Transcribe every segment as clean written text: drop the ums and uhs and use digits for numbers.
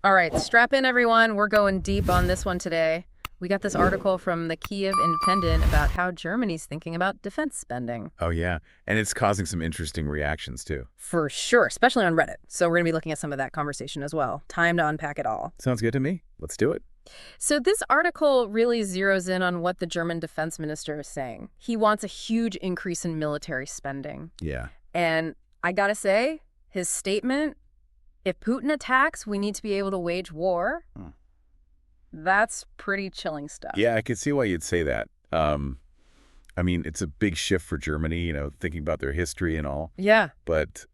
All right, strap in, everyone. We're going deep on this one today. We got this article from the Kiev Independent about how Germany's thinking about defense spending. Oh, yeah. And it's causing some interesting reactions, too. For sure, especially on Reddit. So we're going to be looking at some of that conversation as well. Time to unpack it all. Sounds good to me. Let's do it. So this article really zeroes in on what the German defense minister is saying. He wants a huge increase in military spending. Yeah. And I gotta say, his statement, if Putin attacks, we need to be able to wage war. That's pretty chilling stuff. Yeah, I could see why you'd say that. I mean, it's a big shift for Germany, thinking about their history and all. Yeah. But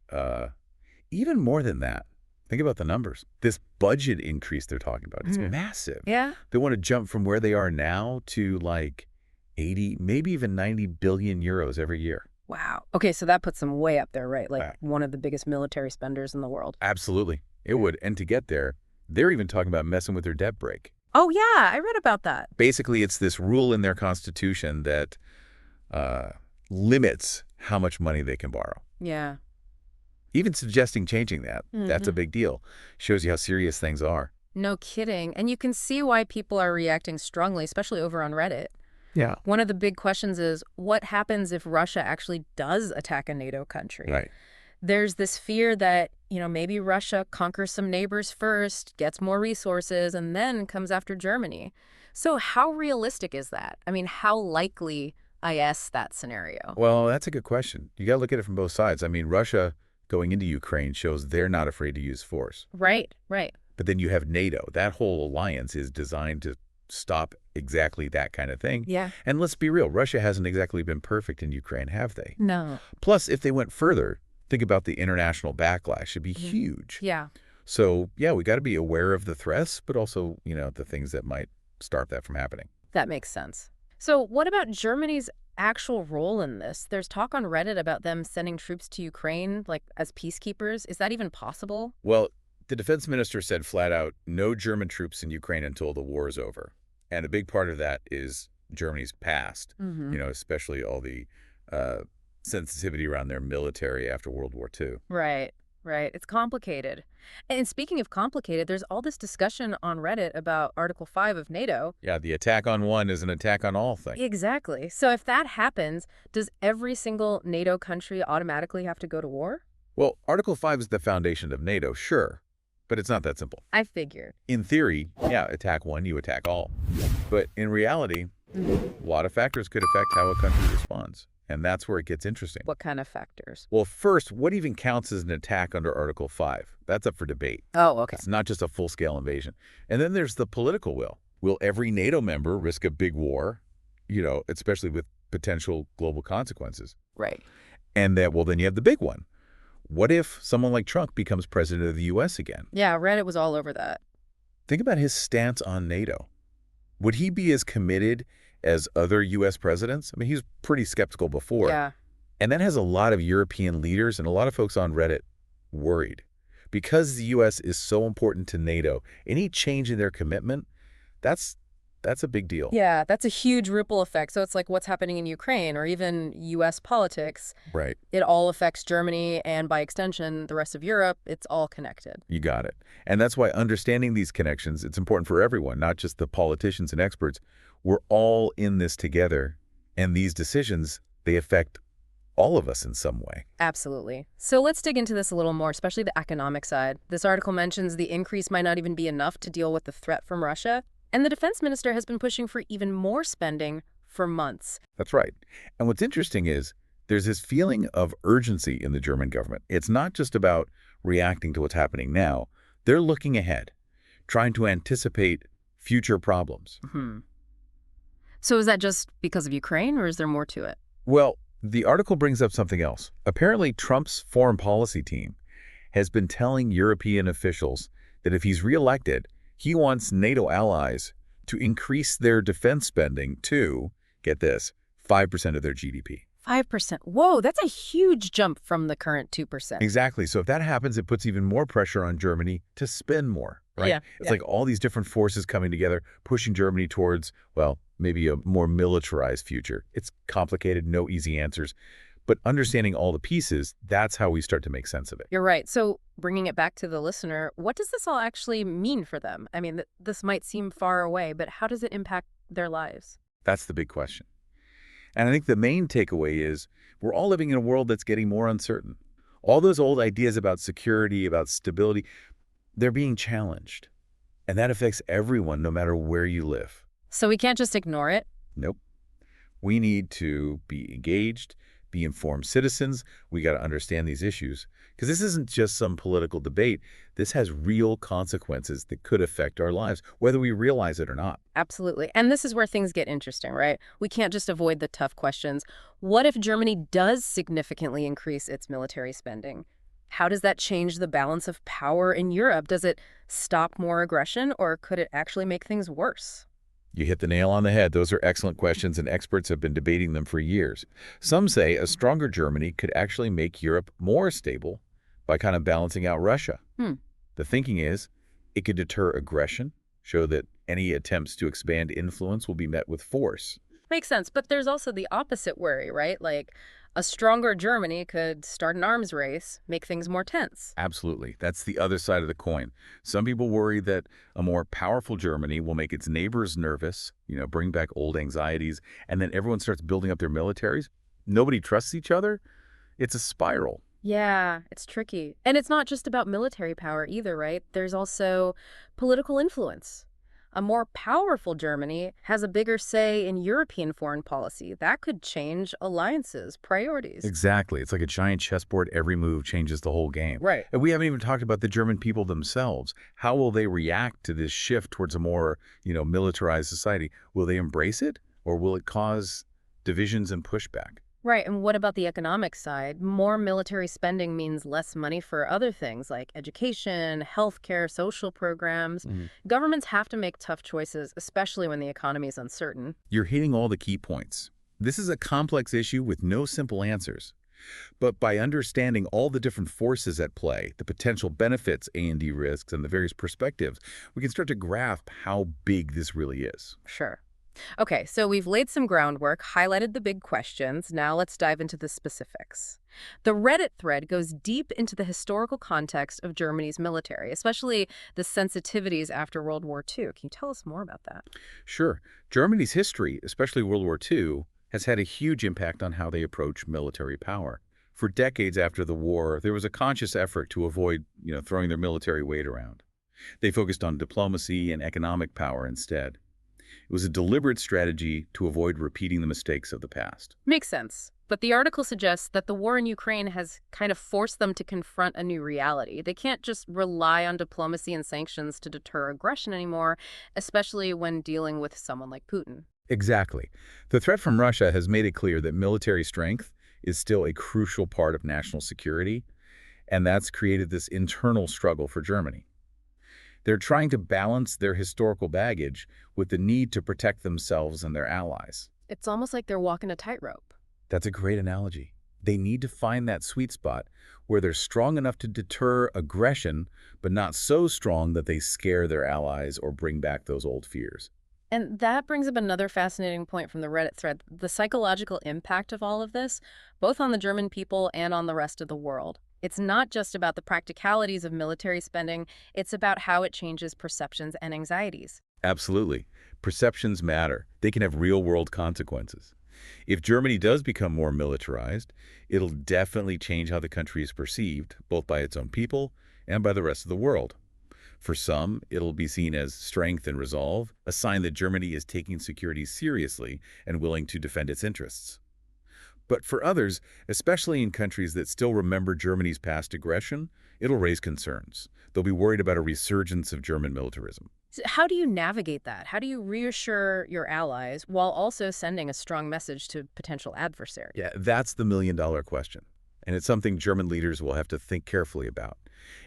even more than that, think about the numbers. This budget increase they're talking about, it's massive. Yeah. They want to jump from where they are now to like 80, maybe even 90 billion euros every year. Wow. Okay, so that puts them way up there, right? Like one of the biggest military spenders in the world. Absolutely. It would. And to get there, they're even talking about messing with their debt brake. Oh, yeah. I read about that. Basically, it's this rule in their constitution that limits how much money they can borrow. Yeah. Even suggesting changing that, that's a big deal. Shows you how serious things are. No kidding. And you can see why people are reacting strongly, especially over on Reddit. Yeah. One of the big questions is, what happens if Russia actually does attack a NATO country? Right. There's this fear that, maybe Russia conquers some neighbors first, gets more resources, and then comes after Germany. So how realistic is that? I mean, how likely is that scenario? Well, that's a good question. You got to look at it from both sides. I mean, Russia going into Ukraine shows they're not afraid to use force. Right, right. But then you have NATO. That whole alliance is designed to stop exactly that kind of thing. Yeah. And let's be real, Russia hasn't exactly been perfect in Ukraine, have they? No. Plus, if they went further, think about the international backlash. It'd be huge. Yeah. So, yeah, we got to be aware of the threats, but also, the things that might start that from happening. That makes sense. So what about Germany's actual role in this? There's talk on Reddit about them sending troops to Ukraine, like as peacekeepers. Is that even possible? Well, the defense minister said flat out, no German troops in Ukraine until the war is over. And a big part of that is Germany's past, especially all the sensitivity around their military after World War II. Right, right. It's complicated. And speaking of complicated, there's all this discussion on Reddit about Article 5 of NATO. Yeah, the attack on one is an attack on all thing. Exactly. So if that happens, does every single NATO country automatically have to go to war? Well, Article 5 is the foundation of NATO, sure. But it's not that simple. I figured. In theory, yeah, attack one, you attack all. But in reality, a lot of factors could affect how a country responds. And that's where it gets interesting. What kind of factors? Well, first, what even counts as an attack under Article 5? That's up for debate. Oh, okay. It's not just a full-scale invasion. And then there's the political will. Will every NATO member risk a big war, especially with potential global consequences? Right. And then you have the big one. What if someone like Trump becomes president of the U.S. again? Yeah, Reddit was all over that. Think about his stance on NATO. Would he be as committed as other U.S. presidents? I mean, he was pretty skeptical before. Yeah. And that has a lot of European leaders and a lot of folks on Reddit worried. Because the U.S. is so important to NATO, any change in their commitment, that's a big deal. Yeah, that's a huge ripple effect. So it's like what's happening in Ukraine or even U.S. politics. Right. It all affects Germany and by extension, the rest of Europe. It's all connected. You got it. And that's why understanding these connections, it's important for everyone, not just the politicians and experts. We're all in this together. And these decisions, they affect all of us in some way. Absolutely. So let's dig into this a little more, especially the economic side. This article mentions the increase might not even be enough to deal with the threat from Russia. And the defense minister has been pushing for even more spending for months. That's right. And what's interesting is there's this feeling of urgency in the German government. It's not just about reacting to what's happening now. They're looking ahead, trying to anticipate future problems. So is that just because of Ukraine, or is there more to it? Well, the article brings up something else. Apparently, Trump's foreign policy team has been telling European officials that if he's reelected, he wants NATO allies to increase their defense spending to, get this, 5% of their GDP. 5%. Whoa, that's a huge jump from the current 2%. Exactly. So if that happens, it puts even more pressure on Germany to spend more, right? Yeah. It's like all these different forces coming together, pushing Germany towards, well, maybe a more militarized future. It's complicated, no easy answers. But understanding all the pieces, that's how we start to make sense of it. You're right. So bringing it back to the listener, what does this all actually mean for them? I mean, this might seem far away, but how does it impact their lives? That's the big question. And I think the main takeaway is we're all living in a world that's getting more uncertain. All those old ideas about security, about stability, they're being challenged. And that affects everyone, no matter where you live. So we can't just ignore it? Nope. We need to be engaged, be informed citizens. We got to understand these issues. Because this isn't just some political debate. This has real consequences that could affect our lives, whether we realize it or not. Absolutely. And this is where things get interesting, right? We can't just avoid the tough questions. What if Germany does significantly increase its military spending? How does that change the balance of power in Europe? Does it stop more aggression, or could it actually make things worse? You hit the nail on the head. Those are excellent questions, and experts have been debating them for years. Some say a stronger Germany could actually make Europe more stable by kind of balancing out Russia. The thinking is it could deter aggression, show that any attempts to expand influence will be met with force. Makes sense. But there's also the opposite worry, right? Like a stronger Germany could start an arms race, make things more tense. Absolutely. That's the other side of the coin. Some people worry that a more powerful Germany will make its neighbors nervous, bring back old anxieties, and then everyone starts building up their militaries. Nobody trusts each other. It's a spiral. Yeah, it's tricky. And it's not just about military power either, right? There's also political influence. A more powerful Germany has a bigger say in European foreign policy. That could change alliances, priorities. Exactly. It's like a giant chessboard. Every move changes the whole game. Right. And we haven't even talked about the German people themselves. How will they react to this shift towards a more, militarized society? Will they embrace it, or will it cause divisions and pushback? Right, and what about the economic side? More military spending means less money for other things like education, healthcare, social programs. Governments have to make tough choices, especially when the economy is uncertain. You're hitting all the key points. This is a complex issue with no simple answers. But by understanding all the different forces at play, the potential benefits, A&D risks, and the various perspectives, we can start to grasp how big this really is. Sure. Okay, so we've laid some groundwork, highlighted the big questions. Now let's dive into the specifics. The Reddit thread goes deep into the historical context of Germany's military, especially the sensitivities after World War II. Can you tell us more about that? Sure. Germany's history, especially World War II, has had a huge impact on how they approach military power. For decades after the war, there was a conscious effort to avoid, throwing their military weight around. They focused on diplomacy and economic power instead. It was a deliberate strategy to avoid repeating the mistakes of the past. Makes sense. But the article suggests that the war in Ukraine has kind of forced them to confront a new reality. They can't just rely on diplomacy and sanctions to deter aggression anymore, especially when dealing with someone like Putin. Exactly. The threat from Russia has made it clear that military strength is still a crucial part of national security, and that's created this internal struggle for Germany. They're trying to balance their historical baggage with the need to protect themselves and their allies. It's almost like they're walking a tightrope. That's a great analogy. They need to find that sweet spot where they're strong enough to deter aggression, but not so strong that they scare their allies or bring back those old fears. And that brings up another fascinating point from the Reddit thread, the psychological impact of all of this, both on the German people and on the rest of the world. It's not just about the practicalities of military spending, it's about how it changes perceptions and anxieties. Absolutely. Perceptions matter. They can have real-world consequences. If Germany does become more militarized, it'll definitely change how the country is perceived, both by its own people and by the rest of the world. For some, it'll be seen as strength and resolve, a sign that Germany is taking security seriously and willing to defend its interests. But for others, especially in countries that still remember Germany's past aggression, it'll raise concerns. They'll be worried about a resurgence of German militarism. So how do you navigate that? How do you reassure your allies while also sending a strong message to potential adversaries? Yeah, that's the million-dollar question. And it's something German leaders will have to think carefully about.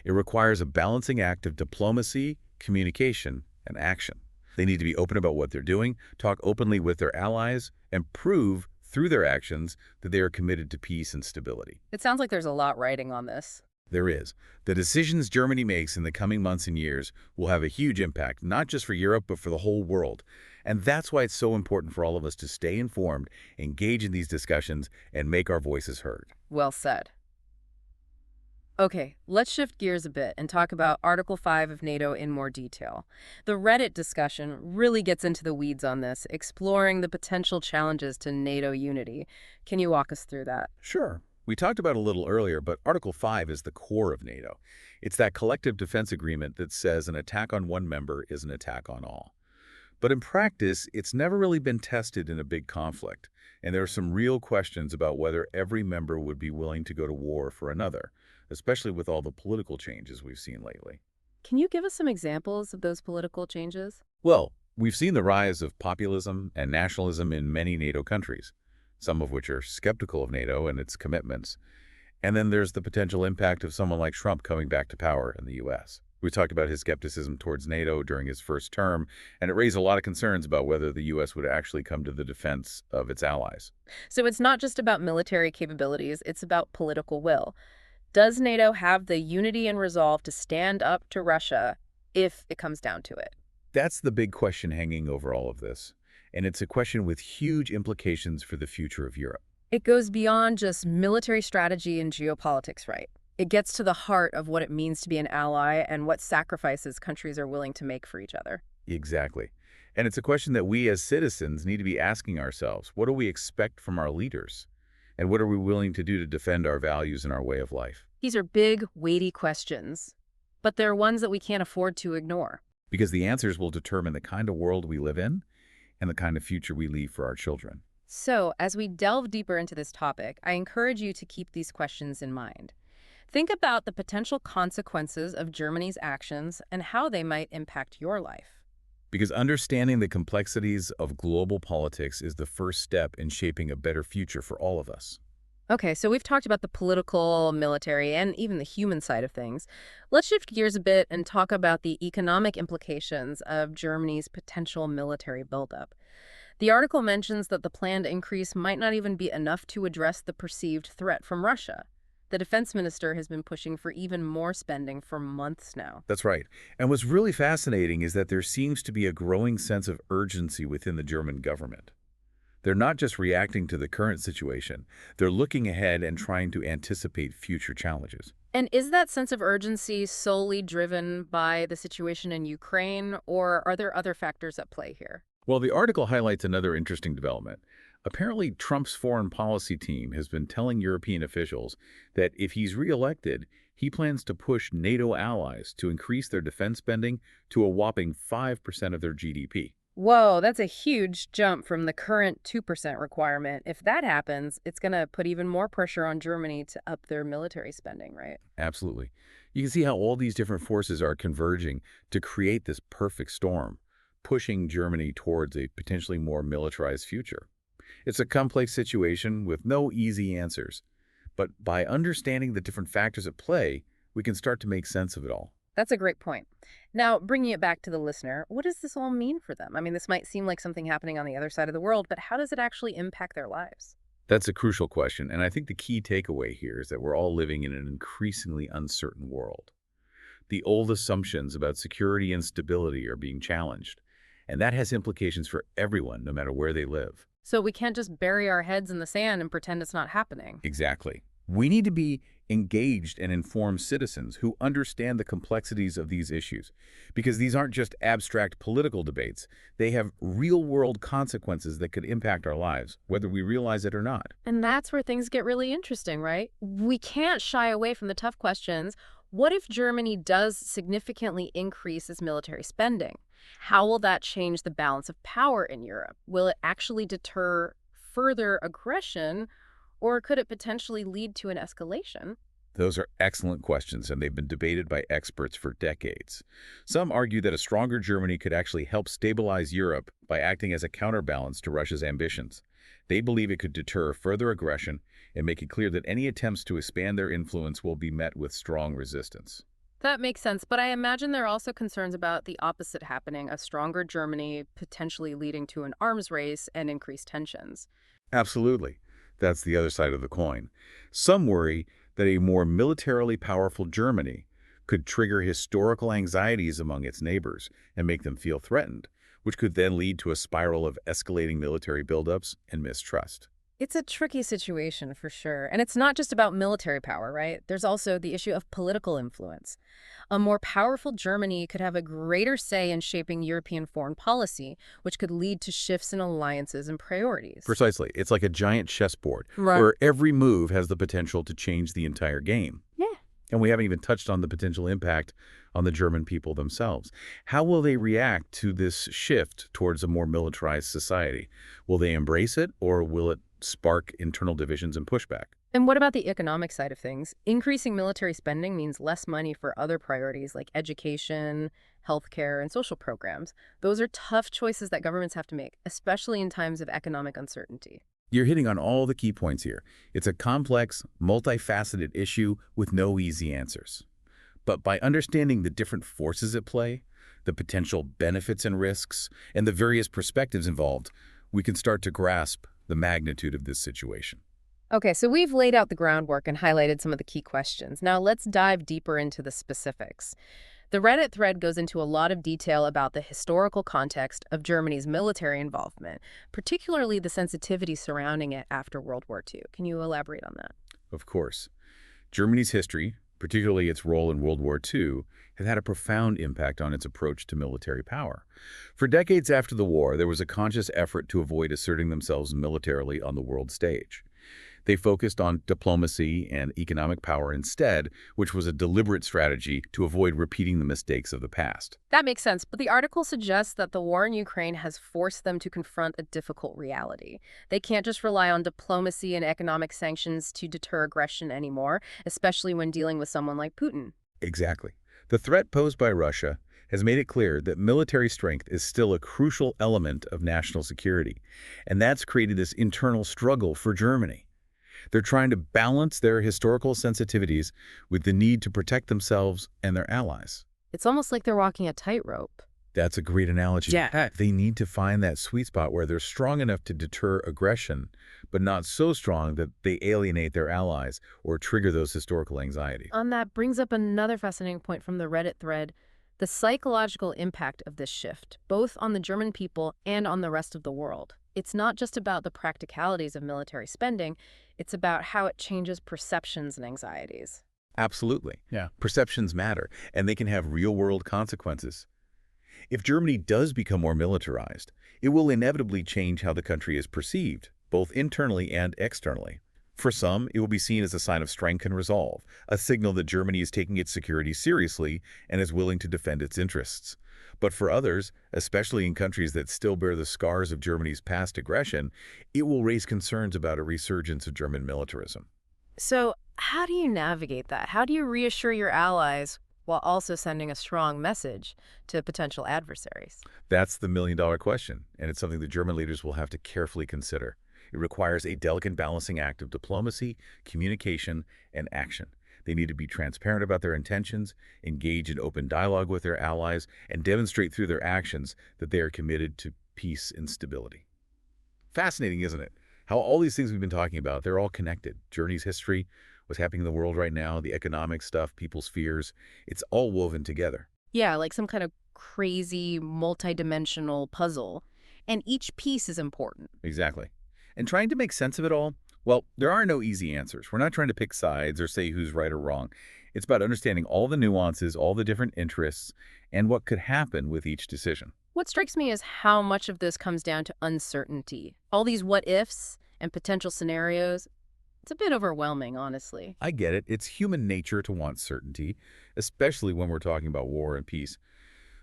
It requires a balancing act of diplomacy, communication, and action. They need to be open about what they're doing, talk openly with their allies, and prove through their actions that they are committed to peace and stability. It sounds like there's a lot riding on this. There is. The decisions Germany makes in the coming months and years will have a huge impact, not just for Europe, but for the whole world. And that's why it's so important for all of us to stay informed, engage in these discussions, and make our voices heard. Well said. Okay, let's shift gears a bit and talk about Article 5 of NATO in more detail. The Reddit discussion really gets into the weeds on this, exploring the potential challenges to NATO unity. Can you walk us through that? Sure. We talked about it a little earlier, but Article 5 is the core of NATO. It's that collective defense agreement that says an attack on one member is an attack on all. But in practice, it's never really been tested in a big conflict, and there are some real questions about whether every member would be willing to go to war for another, especially with all the political changes we've seen lately. Can you give us some examples of those political changes? Well, we've seen the rise of populism and nationalism in many NATO countries, some of which are skeptical of NATO and its commitments. And then there's the potential impact of someone like Trump coming back to power in the U.S. We talked about his skepticism towards NATO during his first term, and it raised a lot of concerns about whether the U.S. would actually come to the defense of its allies. So it's not just about military capabilities, it's about political will. Does NATO have the unity and resolve to stand up to Russia if it comes down to it? That's the big question hanging over all of this, and it's a question with huge implications for the future of Europe. It goes beyond just military strategy and geopolitics, right? It gets to the heart of what it means to be an ally and what sacrifices countries are willing to make for each other. Exactly. And it's a question that we as citizens need to be asking ourselves. What do we expect from our leaders? And what are we willing to do to defend our values and our way of life? These are big, weighty questions, but they're ones that we can't afford to ignore. Because the answers will determine the kind of world we live in and the kind of future we leave for our children. So, as we delve deeper into this topic, I encourage you to keep these questions in mind. Think about the potential consequences of Germany's actions and how they might impact your life. Because understanding the complexities of global politics is the first step in shaping a better future for all of us. Okay, so we've talked about the political, military, and even the human side of things. Let's shift gears a bit and talk about the economic implications of Germany's potential military buildup. The article mentions that the planned increase might not even be enough to address the perceived threat from Russia. The defense minister has been pushing for even more spending for months now. That's right. And what's really fascinating is that there seems to be a growing sense of urgency within the German government. They're not just reacting to the current situation. They're looking ahead and trying to anticipate future challenges. And is that sense of urgency solely driven by the situation in Ukraine, or are there other factors at play here? Well, the article highlights another interesting development. Apparently, Trump's foreign policy team has been telling European officials that if he's reelected, he plans to push NATO allies to increase their defense spending to a whopping 5% of their GDP. Whoa, that's a huge jump from the current 2% requirement. If that happens, it's going to put even more pressure on Germany to up their military spending, right? Absolutely. You can see how all these different forces are converging to create this perfect storm, pushing Germany towards a potentially more militarized future. It's a complex situation with no easy answers, but by understanding the different factors at play, we can start to make sense of it all. That's a great point. Now, bringing it back to the listener, what does this all mean for them? I mean, this might seem like something happening on the other side of the world, but how does it actually impact their lives? That's a crucial question, and I think the key takeaway here is that we're all living in an increasingly uncertain world. The old assumptions about security and stability are being challenged, and that has implications for everyone, no matter where they live. So we can't just bury our heads in the sand and pretend it's not happening. Exactly. We need to be engaged and informed citizens who understand the complexities of these issues, because these aren't just abstract political debates. They have real-world consequences that could impact our lives, whether we realize it or not. And that's where things get really interesting, right? We can't shy away from the tough questions. What if Germany does significantly increase its military spending? How will that change the balance of power in Europe? Will it actually deter further aggression, or could it potentially lead to an escalation? Those are excellent questions, and they've been debated by experts for decades. Some argue that a stronger Germany could actually help stabilize Europe by acting as a counterbalance to Russia's ambitions. They believe it could deter further aggression and make it clear that any attempts to expand their influence will be met with strong resistance. That makes sense, but I imagine there are also concerns about the opposite happening, a stronger Germany potentially leading to an arms race and increased tensions. Absolutely. That's the other side of the coin. Some worry that a more militarily powerful Germany could trigger historical anxieties among its neighbors and make them feel threatened, which could then lead to a spiral of escalating military buildups and mistrust. It's a tricky situation for sure. And it's not just about military power, right? There's also the issue of political influence. A more powerful Germany could have a greater say in shaping European foreign policy, which could lead to shifts in alliances and priorities. Precisely. It's like a giant chessboard Right. where every move has the potential to change the entire game. Yeah. And we haven't even touched on the potential impact on the German people themselves. How will they react to this shift towards a more militarized society? Will they embrace it, or will it spark internal divisions and pushback? And what about the economic side of things? Increasing military spending means less money for other priorities like education, healthcare, and social programs. Those are tough choices that governments have to make, especially in times of economic uncertainty. You're hitting on all the key points here. It's a complex, multifaceted issue with no easy answers. But by understanding the different forces at play, the potential benefits and risks, and the various perspectives involved, we can start to grasp the magnitude of this situation. Okay, so we've laid out the groundwork and highlighted some of the key questions. Now let's dive deeper into the specifics. The Reddit thread goes into a lot of detail about the historical context of Germany's military involvement, particularly the sensitivity surrounding it after World War II. Can you elaborate on that? Of course, Germany's history, particularly its role in World War II, has had a profound impact on its approach to military power. For decades after the war, there was a conscious effort to avoid asserting themselves militarily on the world stage. They focused on diplomacy and economic power instead, which was a deliberate strategy to avoid repeating the mistakes of the past. That makes sense, but the article suggests that the war in Ukraine has forced them to confront a difficult reality. They can't just rely on diplomacy and economic sanctions to deter aggression anymore, especially when dealing with someone like Putin. Exactly. The threat posed by Russia has made it clear that military strength is still a crucial element of national security, and that's created this internal struggle for Germany. They're trying to balance their historical sensitivities with the need to protect themselves and their allies. It's almost like they're walking a tightrope. That's a great analogy. Yeah. They need to find that sweet spot where they're strong enough to deter aggression, but not so strong that they alienate their allies or trigger those historical anxieties. That brings up another fascinating point from the Reddit thread, the psychological impact of this shift, both on the German people and on the rest of the world. It's not just about the practicalities of military spending, it's about how it changes perceptions and anxieties. Absolutely. Yeah. Perceptions matter, and they can have real-world consequences. If Germany does become more militarized, it will inevitably change how the country is perceived, both internally and externally. For some, it will be seen as a sign of strength and resolve, a signal that Germany is taking its security seriously and is willing to defend its interests. But for others, especially in countries that still bear the scars of Germany's past aggression, it will raise concerns about a resurgence of German militarism. So how do you navigate that? How do you reassure your allies while also sending a strong message to potential adversaries? That's the million-dollar question, and it's something that German leaders will have to carefully consider. It requires a delicate balancing act of diplomacy, communication, and action. They need to be transparent about their intentions, engage in open dialogue with their allies, and demonstrate through their actions that they are committed to peace and stability. Fascinating, isn't it? How all these things we've been talking about, they're all connected. Journey's history, what's happening in the world right now, the economic stuff, people's fears, it's all woven together. Yeah, like some kind of crazy, multi-dimensional puzzle. And each piece is important. Exactly. And trying to make sense of it all, well, there are no easy answers. We're not trying to pick sides or say who's right or wrong. It's about understanding all the nuances, all the different interests, and what could happen with each decision. What strikes me is how much of this comes down to uncertainty. All these what-ifs and potential scenarios, it's a bit overwhelming, honestly. I get it. It's human nature to want certainty, especially when we're talking about war and peace.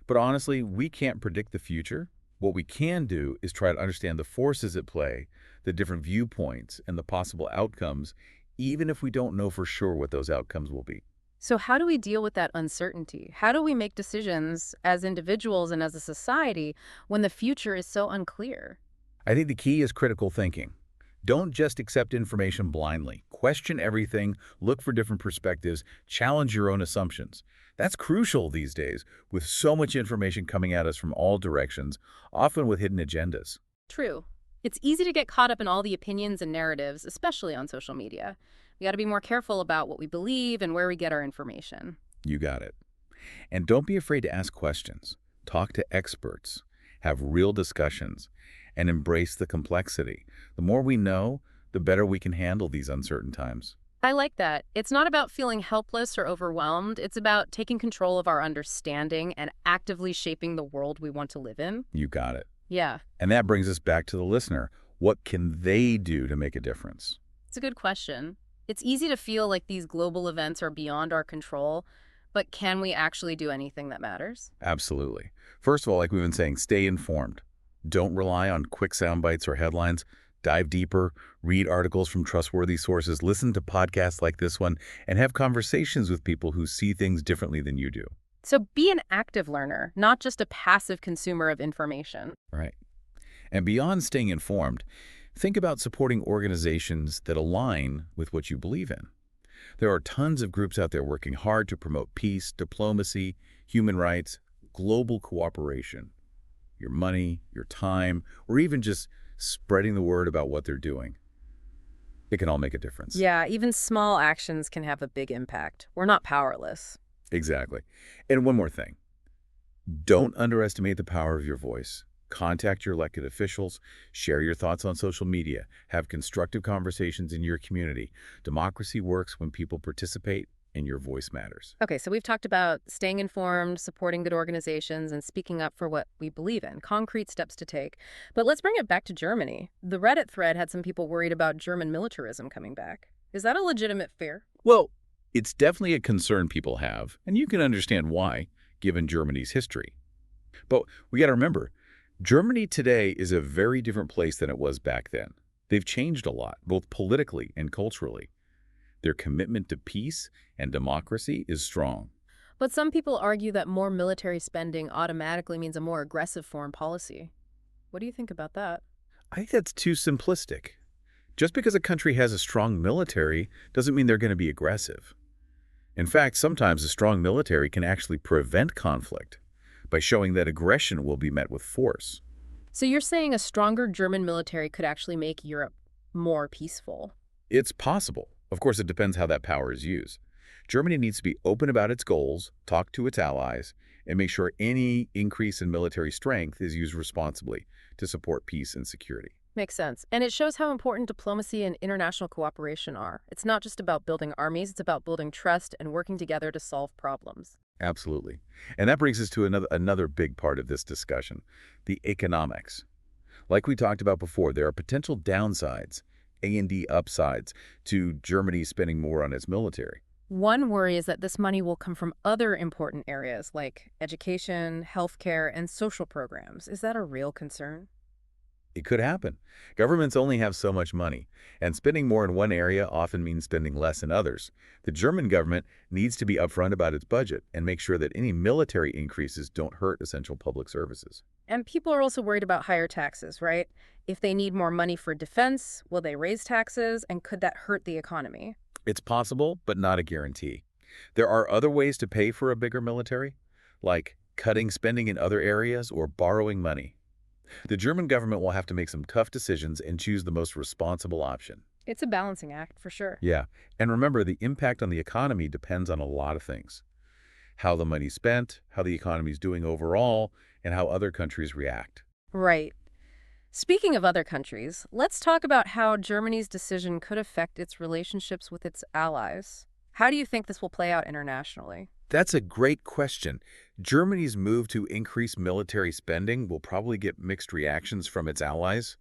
But honestly, we can't predict the future. What we can do is try to understand the forces at play, the different viewpoints, and the possible outcomes, even if we don't know for sure what those outcomes will be. So how do we deal with that uncertainty? How do we make decisions as individuals and as a society when the future is so unclear? I think the key is critical thinking. Don't just accept information blindly. Question everything, look for different perspectives, challenge your own assumptions. That's crucial these days, with so much information coming at us from all directions, often with hidden agendas. True. It's easy to get caught up in all the opinions and narratives, especially on social media. We got to be more careful about what we believe and where we get our information. You got it. And don't be afraid to ask questions. Talk to experts. Have real discussions. And embrace the complexity. The more we know, the better we can handle these uncertain times. I like that. It's not about feeling helpless or overwhelmed. It's about taking control of our understanding and actively shaping the world we want to live in. You got it. Yeah, And that brings us back to the listener. What can they do to make a difference? it's a good question. It's easy to feel like these global events are beyond our control, but can we actually do anything that matters? Absolutely. First of all, like we've been saying, stay informed. Don't rely on quick sound bites or headlines. Dive deeper, read articles from trustworthy sources, listen to podcasts like this one, and have conversations with people who see things differently than you do. So be an active learner, not just a passive consumer of information. Right. And beyond staying informed, think about supporting organizations that align with what you believe in. There are tons of groups out there working hard to promote peace, diplomacy, human rights, global cooperation. Your money, your time, or even just spreading the word about what they're doing. It can all make a difference. Yeah, even small actions can have a big impact. We're not powerless. Exactly. And one more thing. Don't underestimate the power of your voice. Contact your elected officials, share your thoughts on social media, have constructive conversations in your community. Democracy works when people participate and your voice matters. Okay, so we've talked about staying informed, supporting good organizations, and speaking up for what we believe in, concrete steps to take. But let's bring it back to Germany. The Reddit thread had some people worried about German militarism coming back. Is that a legitimate fear? Well, it's definitely a concern people have, and you can understand why, given Germany's history. But we got to remember, Germany today is a very different place than it was back then. They've changed a lot, both politically and culturally. Their commitment to peace and democracy is strong. But some people argue that more military spending automatically means a more aggressive foreign policy. What do you think about that? I think that's too simplistic. Just because a country has a strong military doesn't mean they're going to be aggressive. In fact, sometimes a strong military can actually prevent conflict by showing that aggression will be met with force. So you're saying a stronger German military could actually make Europe more peaceful? It's possible. Of course, it depends how that power is used. Germany needs to be open about its goals, talk to its allies, and make sure any increase in military strength is used responsibly to support peace and security. Makes sense. And it shows how important diplomacy and international cooperation are. It's not just about building armies, it's about building trust and working together to solve problems. Absolutely. And that brings us to another big part of this discussion, the economics. Like we talked about before, there are potential downsides, A&D upsides, to Germany spending more on its military. One worry is that this money will come from other important areas like education, healthcare, and social programs. Is that a real concern? It could happen. Governments only have so much money, and spending more in one area often means spending less in others. The German government needs to be upfront about its budget and make sure that any military increases don't hurt essential public services. And people are also worried about higher taxes, right? If they need more money for defense, will they raise taxes, and could that hurt the economy? It's possible, but not a guarantee. There are other ways to pay for a bigger military, like cutting spending in other areas or borrowing money. The German government will have to make some tough decisions and choose the most responsible option. It's a balancing act, for sure. Yeah, and remember, the impact on the economy depends on a lot of things. How the money's spent, how the economy's doing overall, and how other countries react. Right. Speaking of other countries, let's talk about how Germany's decision could affect its relationships with its allies. How do you think this will play out internationally? That's a great question. Germany's move to increase military spending will probably get mixed reactions from its allies.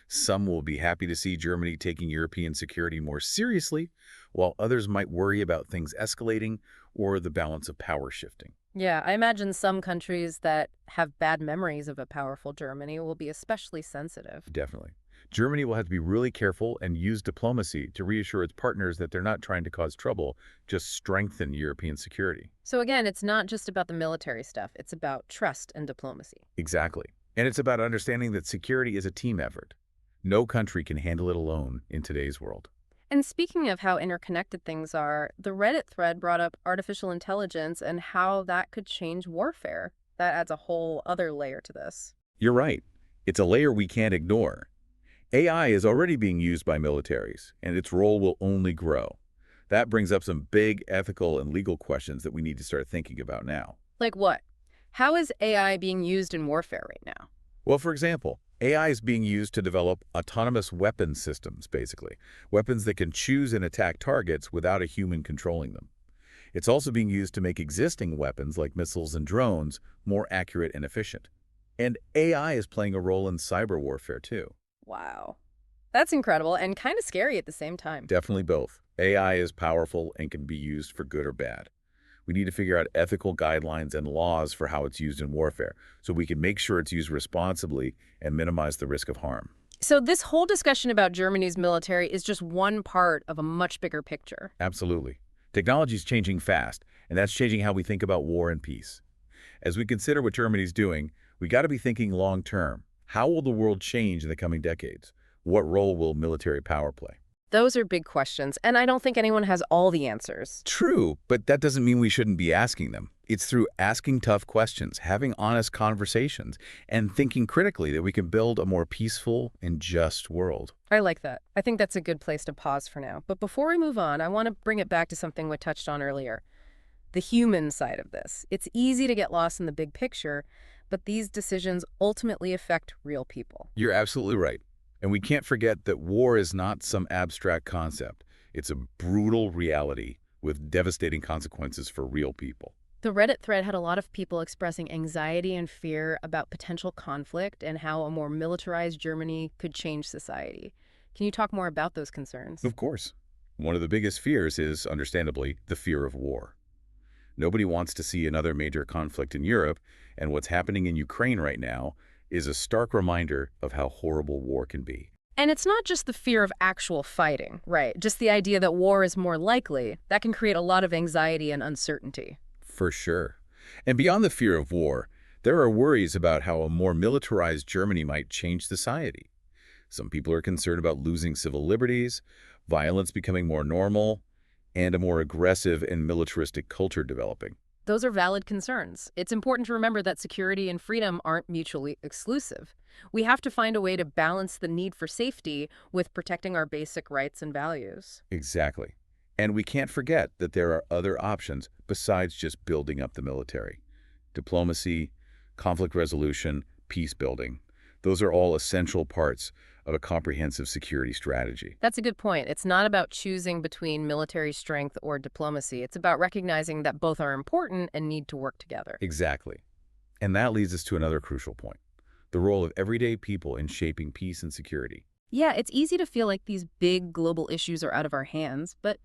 Some will be happy to see Germany taking European security more seriously, while others might worry about things escalating or the balance of power shifting. Yeah, I imagine some countries that have bad memories of a powerful Germany will be especially sensitive. Definitely. Germany will have to be really careful and use diplomacy to reassure its partners that they're not trying to cause trouble, just strengthen European security. So again, it's not just about the military stuff. It's about trust and diplomacy. Exactly. And it's about understanding that security is a team effort. No country can handle it alone in today's world. And speaking of how interconnected things are, the Reddit thread brought up artificial intelligence and how that could change warfare. That adds a whole other layer to this. You're right. It's a layer we can't ignore. AI is already being used by militaries, and its role will only grow. That brings up some big ethical and legal questions that we need to start thinking about now. Like what? How is AI being used in warfare right now? Well, for example, AI is being used to develop autonomous weapons systems, basically. Weapons that can choose and attack targets without a human controlling them. It's also being used to make existing weapons like missiles and drones more accurate and efficient. And AI is playing a role in cyber warfare, too. Wow. That's incredible and kind of scary at the same time. Definitely both. AI is powerful and can be used for good or bad. We need to figure out ethical guidelines and laws for how it's used in warfare so we can make sure it's used responsibly and minimize the risk of harm. So this whole discussion about Germany's military is just one part of a much bigger picture. Absolutely. Technology is changing fast, and that's changing how we think about war and peace. As we consider what Germany's doing, we got to be thinking long-term. How will the world change in the coming decades? What role will military power play? Those are big questions, and I don't think anyone has all the answers. True, but that doesn't mean we shouldn't be asking them. It's through asking tough questions, having honest conversations, and thinking critically that we can build a more peaceful and just world. I like that. I think that's a good place to pause for now. But before we move on, I want to bring it back to something we touched on earlier. The human side of this. It's easy to get lost in the big picture, but these decisions ultimately affect real people. You're absolutely right. And we can't forget that war is not some abstract concept. It's a brutal reality with devastating consequences for real people. The Reddit thread had a lot of people expressing anxiety and fear about potential conflict and how a more militarized Germany could change society. Can you talk more about those concerns? Of course. One of the biggest fears is, understandably, the fear of war. Nobody wants to see another major conflict in Europe, and what's happening in Ukraine right now is a stark reminder of how horrible war can be. And it's not just the fear of actual fighting, right? Just the idea that war is more likely. That can create a lot of anxiety and uncertainty. For sure. And beyond the fear of war, there are worries about how a more militarized Germany might change society. Some people are concerned about losing civil liberties, violence becoming more normal, and a more aggressive and militaristic culture developing. Those are valid concerns. It's important to remember that security and freedom aren't mutually exclusive. We have to find a way to balance the need for safety with protecting our basic rights and values. Exactly. And we can't forget that there are other options besides just building up the military. Diplomacy, conflict resolution, peace building. Those are all essential parts of a comprehensive security strategy. That's a good point. It's not about choosing between military strength or diplomacy. It's about recognizing that both are important and need to work together. Exactly. And that leads us to another crucial point, the role of everyday people in shaping peace and security. Yeah, it's easy to feel like these big global issues are out of our hands, but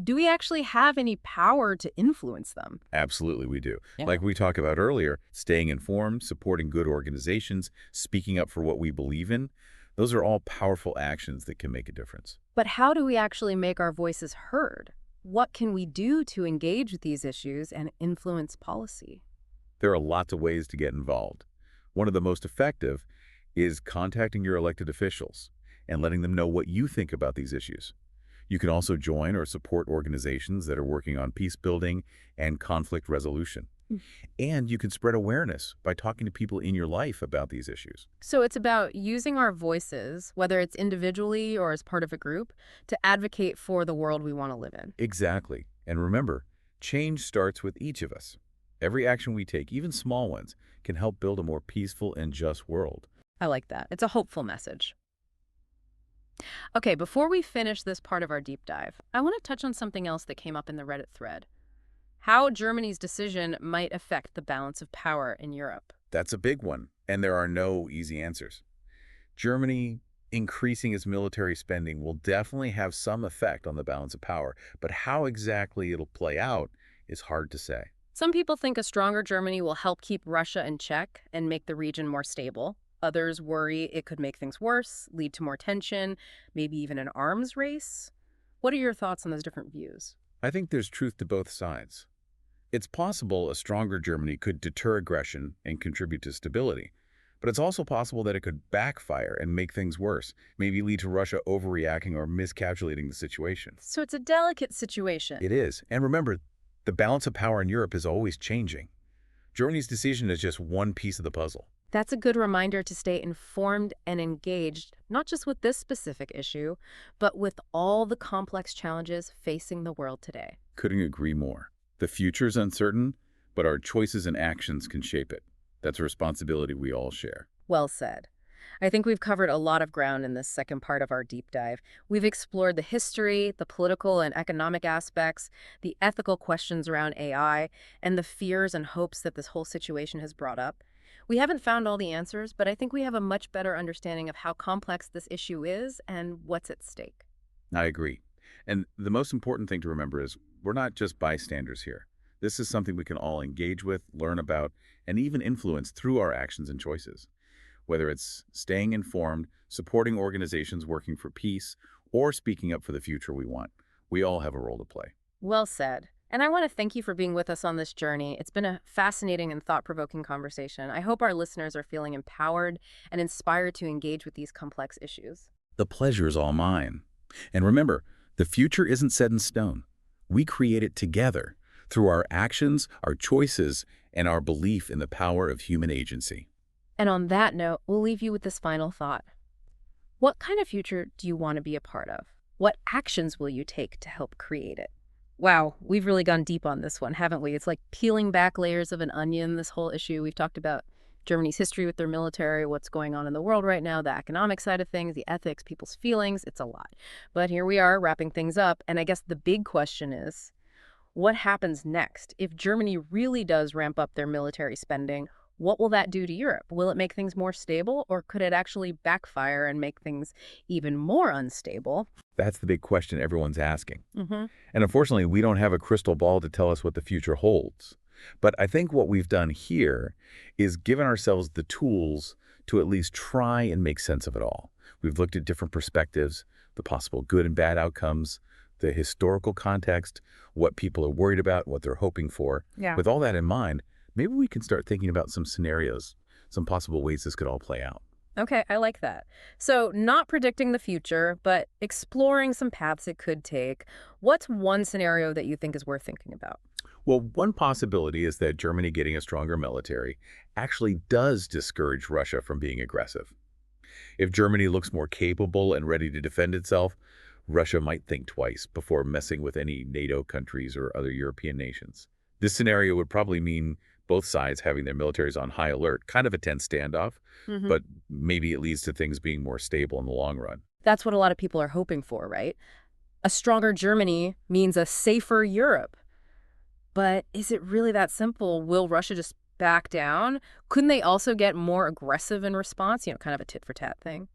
do we actually have any power to influence them? Absolutely, we do. Yeah. Like we talked about earlier, staying informed, supporting good organizations, speaking up for what we believe in, those are all powerful actions that can make a difference. But how do we actually make our voices heard? What can we do to engage with these issues and influence policy? There are lots of ways to get involved. One of the most effective is contacting your elected officials and letting them know what you think about these issues. You can also join or support organizations that are working on peace building and conflict resolution. And you can spread awareness by talking to people in your life about these issues. So it's about using our voices, whether it's individually or as part of a group, to advocate for the world we want to live in. Exactly. And remember, change starts with each of us. Every action we take, even small ones, can help build a more peaceful and just world. I like that. It's a hopeful message. Okay, before we finish this part of our deep dive, I want to touch on something else that came up in the Reddit thread. How Germany's decision might affect the balance of power in Europe. That's a big one, and there are no easy answers. Germany increasing its military spending will definitely have some effect on the balance of power, but how exactly it'll play out is hard to say. Some people think a stronger Germany will help keep Russia in check and make the region more stable. Others worry it could make things worse, lead to more tension, maybe even an arms race. What are your thoughts on those different views? I think there's truth to both sides. It's possible a stronger Germany could deter aggression and contribute to stability, but it's also possible that it could backfire and make things worse, maybe lead to Russia overreacting or miscalculating the situation. So it's a delicate situation. It is. And remember, the balance of power in Europe is always changing. Germany's decision is just one piece of the puzzle. That's a good reminder to stay informed and engaged, not just with this specific issue, but with all the complex challenges facing the world today. Couldn't agree more. The future's uncertain, but our choices and actions can shape it. That's a responsibility we all share. Well said. I think we've covered a lot of ground in this second part of our deep dive. We've explored the history, the political and economic aspects, the ethical questions around AI, and the fears and hopes that this whole situation has brought up. We haven't found all the answers, but I think we have a much better understanding of how complex this issue is and what's at stake. I agree. And the most important thing to remember is we're not just bystanders here. This is something we can all engage with, learn about, and even influence through our actions and choices. Whether it's staying informed, supporting organizations working for peace, or speaking up for the future we want, we all have a role to play. Well said. And I want to thank you for being with us on this journey. It's been a fascinating and thought-provoking conversation. I hope our listeners are feeling empowered and inspired to engage with these complex issues. The pleasure is all mine. And remember, the future isn't set in stone. We create it together through our actions, our choices, and our belief in the power of human agency. And on that note, we'll leave you with this final thought. What kind of future do you want to be a part of? What actions will you take to help create it? Wow, we've really gone deep on this one, haven't we? It's like peeling back layers of an onion, this whole issue. We've talked about Germany's history with their military, what's going on in the world right now, the economic side of things, the ethics, people's feelings. It's a lot. But here we are wrapping things up. And I guess the big question is, what happens next? If Germany really does ramp up their military spending, what will that do to Europe? Will it make things more stable, or could it actually backfire and make things even more unstable? That's the big question everyone's asking. Mm-hmm. And unfortunately, we don't have a crystal ball to tell us what the future holds. But I think what we've done here is given ourselves the tools to at least try and make sense of it all. We've looked at different perspectives, the possible good and bad outcomes, the historical context, what people are worried about, what they're hoping for. Yeah. With all that in mind, maybe we can start thinking about some scenarios, some possible ways this could all play out. Okay, I like that. So not predicting the future, but exploring some paths it could take. What's one scenario that you think is worth thinking about? Well, one possibility is that Germany getting a stronger military actually does discourage Russia from being aggressive. If Germany looks more capable and ready to defend itself, Russia might think twice before messing with any NATO countries or other European nations. This scenario would probably mean both sides having their militaries on high alert, kind of a tense standoff, but maybe it leads to things being more stable in the long run. That's what a lot of people are hoping for, right? A stronger Germany means a safer Europe. But is it really that simple? Will Russia just back down? Couldn't they also get more aggressive in response? Kind of a tit-for-tat thing.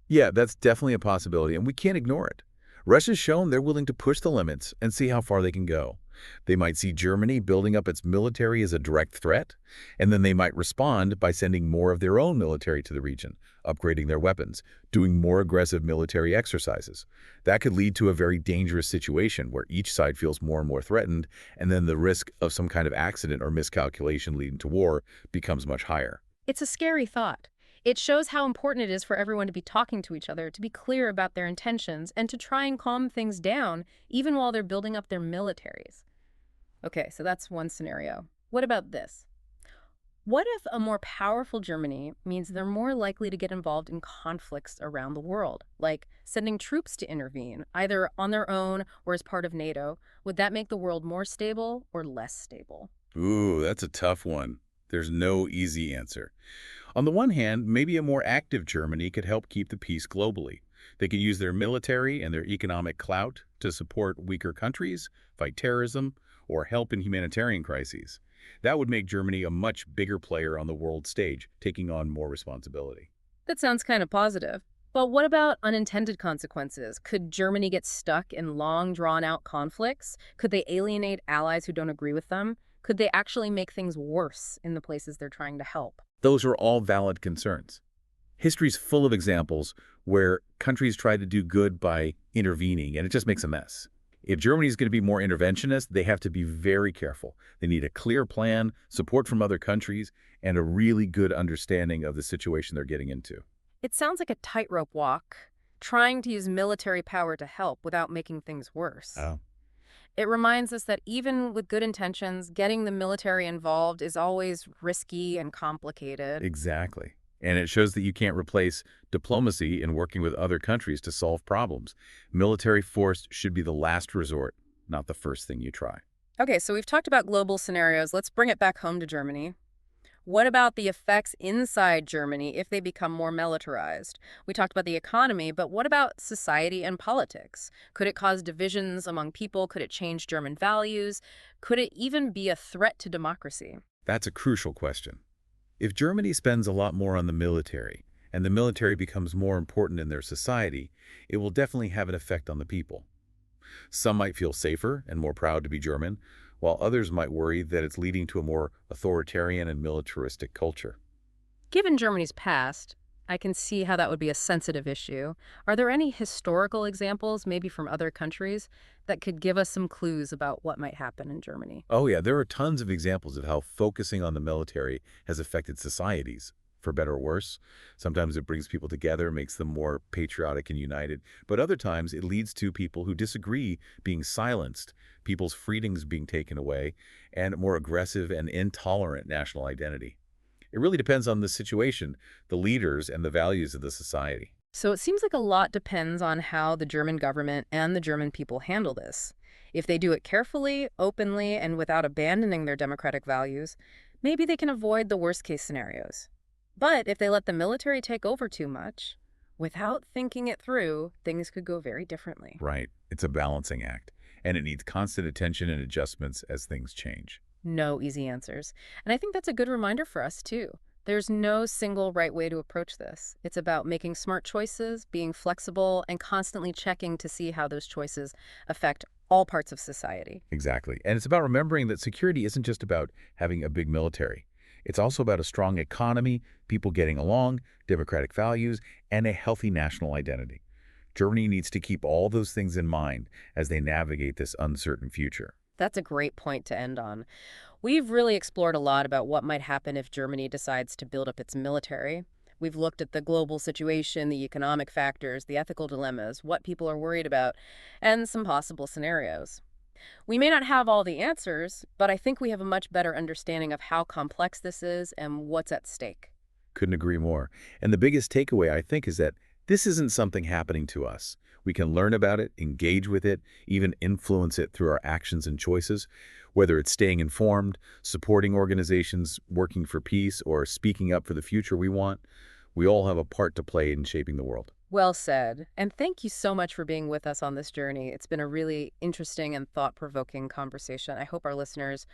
Yeah, that's definitely a possibility, and we can't ignore it. Russia's shown they're willing to push the limits and see how far they can go. They might see Germany building up its military as a direct threat, and then they might respond by sending more of their own military to the region, upgrading their weapons, doing more aggressive military exercises. That could lead to a very dangerous situation where each side feels more and more threatened, and then the risk of some kind of accident or miscalculation leading to war becomes much higher. It's a scary thought. It shows how important it is for everyone to be talking to each other, to be clear about their intentions, and to try and calm things down, even while they're building up their militaries. Okay, so that's one scenario. What about this? What if a more powerful Germany means they're more likely to get involved in conflicts around the world, like sending troops to intervene, either on their own or as part of NATO? Would that make the world more stable or less stable? Ooh, that's a tough one. There's no easy answer. On the one hand, maybe a more active Germany could help keep the peace globally. They could use their military and their economic clout to support weaker countries, fight terrorism, or help in humanitarian crises. That would make Germany a much bigger player on the world stage, taking on more responsibility. That sounds kind of positive. But what about unintended consequences? Could Germany get stuck in long, drawn-out conflicts? Could they alienate allies who don't agree with them? Could they actually make things worse in the places they're trying to help? Those are all valid concerns. History's full of examples where countries try to do good by intervening, and it just makes a mess. If Germany is going to be more interventionist, they have to be very careful. They need a clear plan, support from other countries, and a really good understanding of the situation they're getting into. It sounds like a tightrope walk, trying to use military power to help without making things worse. Oh. It reminds us that even with good intentions, getting the military involved is always risky and complicated. Exactly. And it shows that you can't replace diplomacy in working with other countries to solve problems. Military force should be the last resort, not the first thing you try. Okay, so we've talked about global scenarios. Let's bring it back home to Germany. What about the effects inside Germany if they become more militarized? We talked about the economy, but what about society and politics? Could it cause divisions among people? Could it change German values? Could it even be a threat to democracy? That's a crucial question. If Germany spends a lot more on the military, and the military becomes more important in their society, it will definitely have an effect on the people. Some might feel safer and more proud to be German, while others might worry that it's leading to a more authoritarian and militaristic culture. Given Germany's past, I can see how that would be a sensitive issue. Are there any historical examples, maybe from other countries, that could give us some clues about what might happen in Germany? Oh yeah, there are tons of examples of how focusing on the military has affected societies, for better or worse. Sometimes it brings people together, makes them more patriotic and united, but other times it leads to people who disagree being silenced, people's freedoms being taken away, and more aggressive and intolerant national identity. It really depends on the situation, the leaders, and the values of the society. So it seems like a lot depends on how the German government and the German people handle this. If they do it carefully, openly, and without abandoning their democratic values, maybe they can avoid the worst-case scenarios. But if they let the military take over too much, without thinking it through, things could go very differently. Right. It's a balancing act, and it needs constant attention and adjustments as things change. No easy answers. And I think that's a good reminder for us, too. There's no single right way to approach this. It's about making smart choices, being flexible, and constantly checking to see how those choices affect all parts of society. Exactly. And it's about remembering that security isn't just about having a big military. It's also about a strong economy, people getting along, democratic values, and a healthy national identity. Germany needs to keep all those things in mind as they navigate this uncertain future. That's a great point to end on. We've really explored a lot about what might happen if Germany decides to build up its military. We've looked at the global situation, the economic factors, the ethical dilemmas, what people are worried about, and some possible scenarios. We may not have all the answers, but I think we have a much better understanding of how complex this is and what's at stake. Couldn't agree more. And the biggest takeaway, I think, is that this isn't something happening to us. We can learn about it, engage with it, even influence it through our actions and choices, whether it's staying informed, supporting organizations, working for peace, or speaking up for the future we want. We all have a part to play in shaping the world. Well said. And thank you so much for being with us on this journey. It's been a really interesting and thought-provoking conversation. I hope our listeners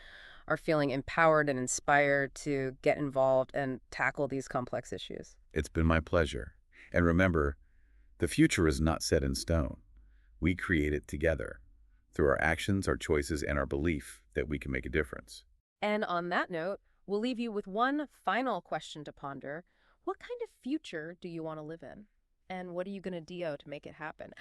are feeling empowered and inspired to get involved and tackle these complex issues. It's been my pleasure. And remember, the future is not set in stone. We create it together through our actions, our choices, and our belief that we can make a difference. And on that note, we'll leave you with one final question to ponder. What kind of future do you want to live in? And what are you going to do to make it happen?